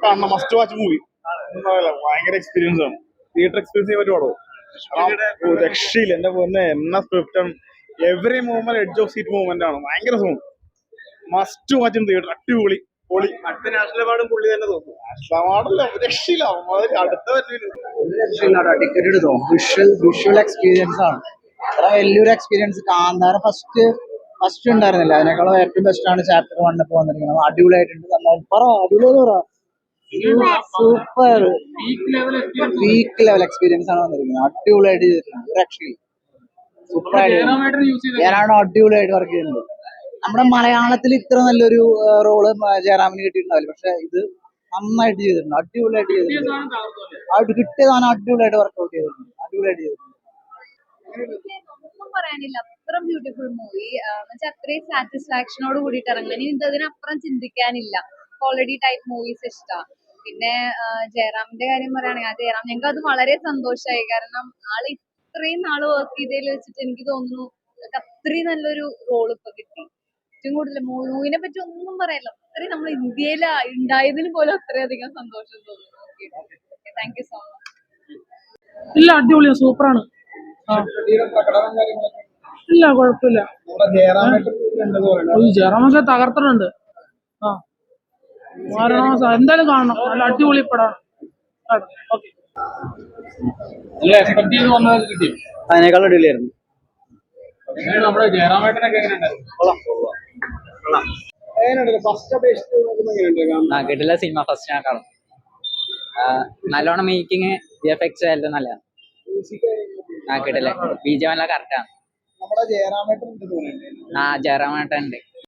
കാണണം, must watch movie. ഭയങ്കര experience ആണ്. തിയേറ്റർ എക്സ്പീരിയൻസ് ചെയ്യാൻ പറ്റുമോ? രക്ഷയില്ല. എന്റെ പൊന്നെ, എന്ന സ്ക്രിപ്റ്റ് ആണ്. Every movement edge of seat movement ആണ്. ഭയങ്കര സോങ്. Must watch theatre. അടിപൊളി പൊളി. അടുത്ത നാഷണൽ അവാർഡും പുള്ളി തന്നെ തോന്നുന്നു. നാഷണൽ അവാർഡല്ല, രക്ഷയില്ല. അടുത്ത ടിക്കറ്റ് എടുത്തോ? വിഷ്വൽ എക്സ്പീരിയൻസ് ആണ്. അത്ര വലിയൊരു എക്സ്പീരിയൻസ്. കാന്താര ഫസ്റ്റ് ഉണ്ടായിരുന്നില്ല, അതിനേക്കാളും ഏറ്റവും ബെസ്റ്റ് ആണ് ചാപ്റ്റർ 1 ഇപ്പൊ വന്നിരിക്കുന്നത്. അടിപൊളിയായിട്ടുണ്ട്. സൂപ്പർ പീക്ക് ലെവൽ എക്സ്പീരിയൻസ് ആണ് വന്നിരിക്കുന്നത്. അടിപൊളിയായിട്ട് ചെയ്തിട്ടുണ്ട്. ഒരു രക്ഷയില്ല. സൂപ്പർ ആയിട്ട് ഞാനാണ് അടിപൊളിയായിട്ട് വർക്ക് ചെയ്യുന്നത്. നമ്മുടെ മലയാളത്തിൽ ഇത്ര നല്ലൊരു റോള് ജയറാമിന് കിട്ടിയിട്ടുണ്ടാവില്ല, പക്ഷെ ഇത് നന്നായിട്ട് ചെയ്തിട്ടുണ്ട്. അടിപൊളിയായിട്ട് ചെയ്തിട്ടുണ്ട്. കിട്ടിയതാണ് അടിപൊളിയായിട്ട് വർക്ക്ഔട്ട് ചെയ്തിട്ടുണ്ട്. അടിപൊളിയായിട്ട് ചെയ്തിട്ടുണ്ട്. ഒന്നും പറയാനില്ല. അത്ര ബ്യൂട്ടിഫുൾ മൂവി. എന്നുവെച്ചാൽ അത്രയും സാറ്റിസ്ഫാക്ഷനോട് കൂടിയിട്ട് ഇറങ്ങണം. ഇനി ഇതിനപ്പുറം ചിന്തിക്കാനില്ല. കോളേജ് ടൈപ്പ് മൂവീസ് ഇഷ്ടമാണ്. പിന്നെ ജയറാമിന്റെ കാര്യം പറയുകയാണെങ്കിൽ, ആ ജയറാം ഞങ്ങൾക്ക് അത് വളരെ സന്തോഷമായി. കാരണം ആള് ഇത്രയും നാള് വർക്ക് ചെയ്തതിൽ വെച്ചിട്ട് എനിക്ക് തോന്നുന്നു അത്രയും നല്ലൊരു റോൾ ഇപ്പൊ കിട്ടി. ഏറ്റവും കൂടുതൽ മൂവിനെ പറ്റി ഒന്നും പറയല്ലോ, അത്രയും നമ്മൾ ഇന്ത്യയിൽ ഉണ്ടായതിന് പോലും അത്രയധികം സന്തോഷം തോന്നുന്നു. Thank you so much. ഇല്ല, അടിപൊളിയാ, സൂപ്പറാണ്. ഇല്ല, കുഴപ്പമില്ല. ജയറാമൊക്കെ തകർത്തിട്ടുണ്ട്. എന്തായാലും കാണണം. നല്ല അടിപൊളി പടമാണ്. അതിനേക്കാൾ അടിപൊളിയായിരുന്നു. കിട്ടില്ല സിനിമ ഫസ്റ്റ് ഞാൻ കാണും. നല്ലോണം മേക്കിങ് VFX എല്ലാം നല്ലതാണ്. കിട്ടില്ല. BGM എല്ലാം കറക്റ്റാണ്. ജയറാമേട്ടൻ ഉണ്ട്.